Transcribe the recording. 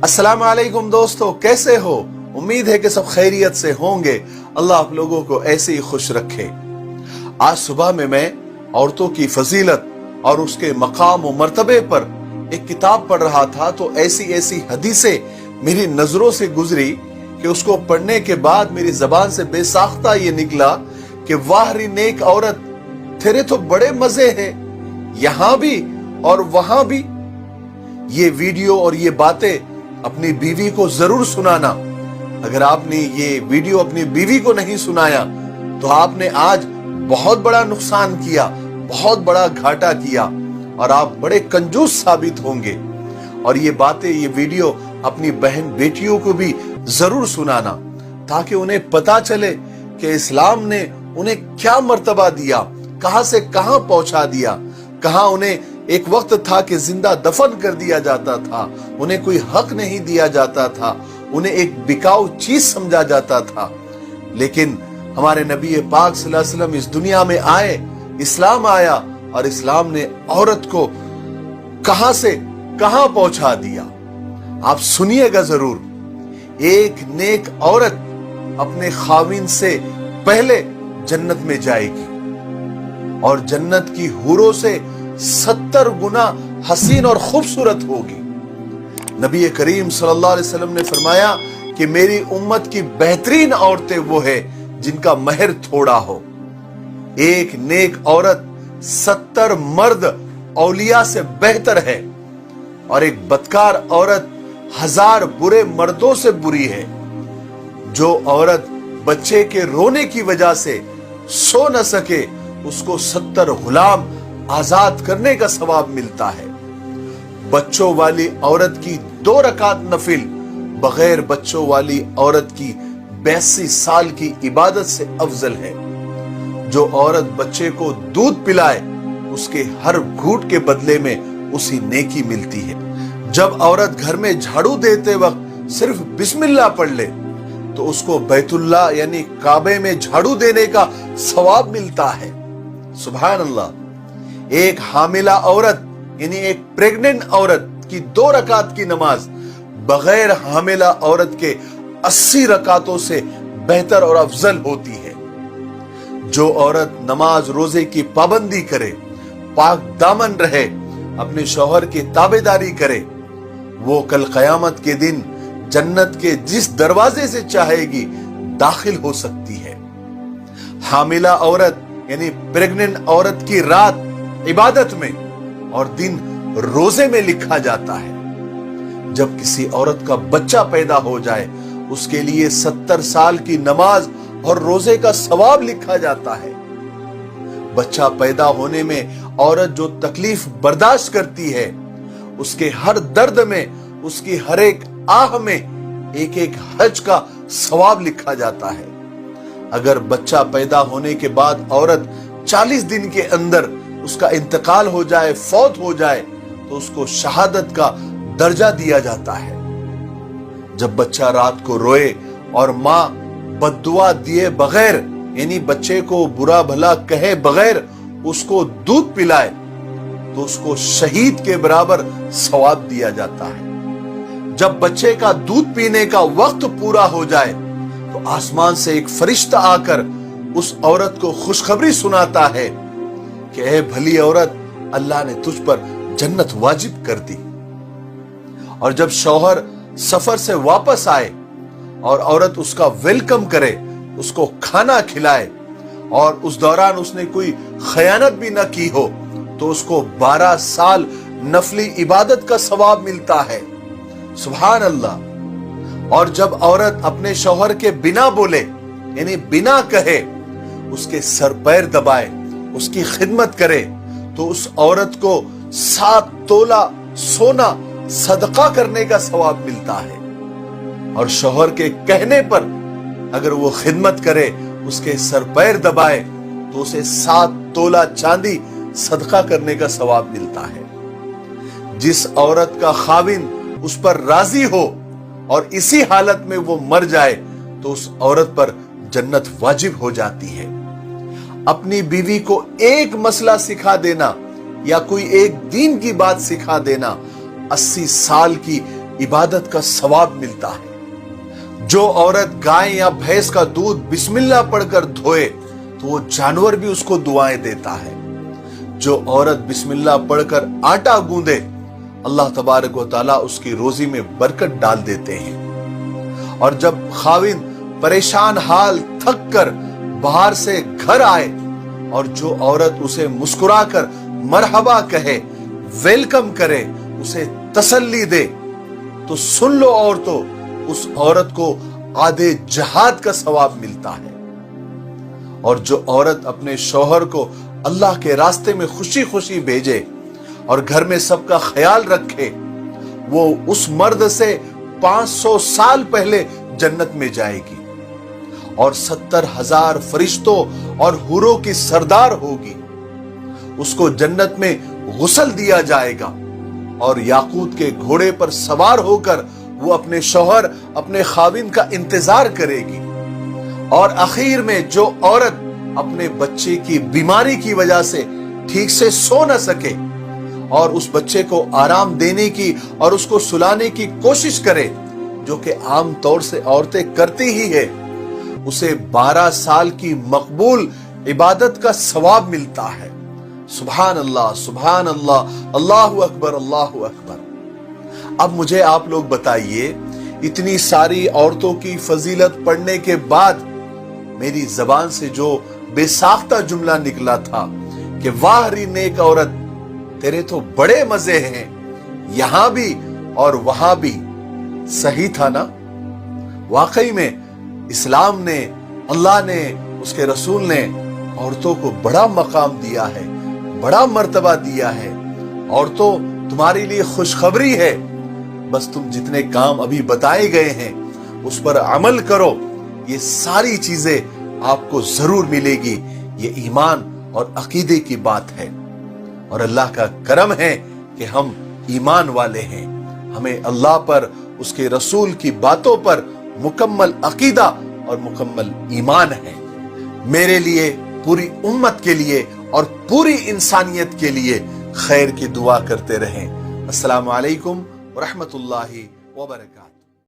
अस्सलाम वालेकुम दोस्तों, कैसे हो? उम्मीद है कि सब खैरियत से होंगे। अल्लाह आप लोगों को ऐसे ही खुश रखे। आज सुबह में मैं औरतों की फजीलत और उसके मकाम और मर्तबे पर एक किताब पढ़ रहा था, तो ऐसी ऐसी हदीसें मेरी नजरों से गुजरी कि उसको पढ़ने के बाद मेरी जबान से बेसाख्ता ये निकला कि वाह रे नेक औरत, तेरे तो बड़े मजे हैं, यहां भी और वहां भी। ये वीडियो और ये बातें अपनी बीवी को जरूर सुनाना। अगर आपने ये वीडियो अपनी बीवी को नहीं सुनाया तो आपने आज बहुत बड़ा नुकसान किया, बहुत बड़ा घाटा किया और आप बड़े कंजूस साबित होंगे। और ये बातें, ये वीडियो अपनी बहन बेटियों को भी जरूर सुनाना, ताकि उन्हें पता चले कि इस्लाम ने उन्हें क्या मर्तबा दिया, कहां से कहां पहुंचा दिया, कहां उन्हें एक वक्त था कि जिंदा दफन कर दिया जाता था, उन्हें कोई हक नहीं दिया जाता था, उन्हें एक बिकाऊ चीज समझा जाता था। लेकिन हमारे नबी पाक सल्लल्लाहु अलैहि वसल्लम इस दुनिया में आए, इस्लाम आया और इस्लाम ने औरत को कहां से कहां पहुंचा दिया। आप सुनिएगा जरूर। एक नेक औरत अपने खाविन से पहले जन्नत में जाएगी और जन्नत की हूरों से 70 गुना हसीन और खूबसूरत होगी। नबी करीम सल्लल्लाहु अलैहि वसल्लम ने फरमाया कि मेरी उम्मत की बेहतरीन औरतें वो है जिनका महर थोड़ा हो। एक नेक औरत 70 मर्द औलिया से बेहतर है और एक बदकार औरत 1000 बुरे मर्दों से बुरी है। जो औरत बच्चे के रोने की वजह से सो न सके, उसको 70 गुलाम आजाद करने का सवाब मिलता है। बच्चों वाली औरत की 2 रकात नफिल बगैर बच्चों वाली औरत की 82 साल की इबादत से अफजल है। जो औरत बच्चे को दूध पिलाए, उसके हर घूंट के बदले में उसी नेकी मिलती है। जब औरत घर में झाड़ू देते वक्त सिर्फ बिस्मिल्लाह पढ़ ले तो उसको बैतुल्लाह यानी काबे में झाड़ू देने का सवाब मिलता है। सुभान अल्लाह। एक हामिला औरत यानी एक प्रेग्नेंट औरत की 2 रकात की नमाज बगैर हामिला औरत के 80 रकातों से बेहतर और अफजल होती है। जो औरत नमाज रोजे की पाबंदी करे, पाक दामन रहे, अपने शौहर की ताबेदारी करे, वो कल कयामत के दिन जन्नत के जिस दरवाजे से चाहेगी दाखिल हो सकती है। हामिला औरत यानी प्रेग्नेंट औरत की रात इबादत में और दिन रोजे में लिखा जाता है। जब किसी औरत का बच्चा पैदा हो जाए, उसके लिए 70 साल की नमाज और रोजे का सवाब लिखा जाता है। बच्चा पैदा होने में औरत जो तकलीफ बर्दाश्त करती है, उसके हर दर्द में, उसकी हर एक आह में एक एक हज का सवाब लिखा जाता है। अगर बच्चा पैदा होने के बाद औरत 40 दिन के अंदर उसका इंतकाल हो जाए, फौत हो जाए, तो उसको शहादत का दर्जा दिया जाता है। जब बच्चा रात को रोए और माँ बद्दुआ दिए बगैर यानी बच्चे को बुरा भला कहे बगैर उसको दूध पिलाए, तो उसको शहीद के बराबर सवाब दिया जाता है। जब बच्चे का दूध पीने का वक्त पूरा हो जाए तो आसमान से एक फरिश्ता आकर उस औरत को खुशखबरी सुनाता है कि ऐ भली औरत, अल्लाह ने तुझ पर जन्नत वाजिब कर दी। और जब शौहर सफर से वापस आए और औरत उसका वेलकम करे, उसको खाना खिलाए और उस दौरान उसने कोई खयानत भी न की हो, तो उसको 12 साल नफली इबादत का सवाब मिलता है। सुभान अल्लाह। और जब औरत अपने शौहर के बिना बोले यानी बिना कहे उसके सर पैर दबाए, उसकी खिदमत करे, तो उस औरत को 7 तोला सोना सदका करने का सवाब मिलता है। और शौहर के कहने पर अगर वो खिदमत करे, उसके सर पैर दबाए, तो उसे 7 तोला चांदी सदका करने का सवाब मिलता है। जिस औरत का खाविन उस पर राजी हो और इसी हालत में वो मर जाए, तो उस औरत पर जन्नत वाजिब हो जाती है। अपनी बीवी को एक मसला सिखा देना या कोई एक दीन की बात सिखा देना 80 साल की इबादत का सवाब मिलता है। जो औरत गाय या भैंस का दूध बिस्मिल्लाह पढ़कर धोए तो वो जानवर भी उसको दुआएं देता है। जो औरत बिस्मिल्लाह पढ़कर आटा गूंदे अल्लाह तबारक व तआला उसकी रोजी में बरकत डाल देते हैं। और जब खाविंद परेशान हाल थक कर बाहर से घर आए और जो औरत उसे मुस्कुराकर मरहबा कहे, वेलकम करे, उसे तसल्ली दे, तो सुन लो औरतों, उस औरत को आधे जहाद का सवाब मिलता है। और जो औरत अपने शौहर को अल्लाह के रास्ते में खुशी खुशी भेजे और घर में सबका ख्याल रखे, वो उस मर्द से 500 साल पहले जन्नत में जाएगी और 70,000 फरिश्तों और हुरों की सरदार होगी। उसको जन्नत में गुस्ल दिया जाएगा और याकूत के घोड़े पर सवार होकर वो अपने शौहर, अपने खाविंद का इंतजार करेगी। और आखिर में जो औरत अपने बच्चे की बीमारी की वजह से ठीक से सो न सके और उस बच्चे को आराम देने की और उसको सुलाने की कोशिश करे, जो कि आम तौर से औरतें करती ही है, उसे 12 साल की मकबूल इबादत का सवाब मिलता है। सुभान अल्लाह, सुभान अल्लाह, अल्लाहु अकबर, अल्लाहु अकबर। अब मुझे आप लोग बताइए, इतनी सारी औरतों की फजीलत पढ़ने के बाद मेरी जबान से जो बेसाख्ता जुमला निकला था कि वाह री नेक औरत, तेरे तो बड़े मजे हैं, यहां भी और वहां भी, सही था ना? वाकई में इस्लाम ने, अल्लाह ने, उसके रसूल ने औरतों को बड़ा मकाम दिया है, बड़ा मर्तबा दिया है। औरतों, तुम्हारे लिए खुशखबरी है, बस तुम जितने काम अभी बताए गए हैं उस पर अमल करो, ये सारी चीजें आपको जरूर मिलेगी। ये ईमान और अकीदे की बात है और अल्लाह का करम है कि हम ईमान वाले हैं। हमें अल्लाह पर, उसके रसूल की बातों पर मुकम्मल अकीदा और मुकम्मल ईमान है। मेरे लिए, पूरी उम्मत के लिए और पूरी इंसानियत के लिए खैर की दुआ करते रहें। अस्सलामु अलैकुम व रहमतुल्लाहि व बरकातहू।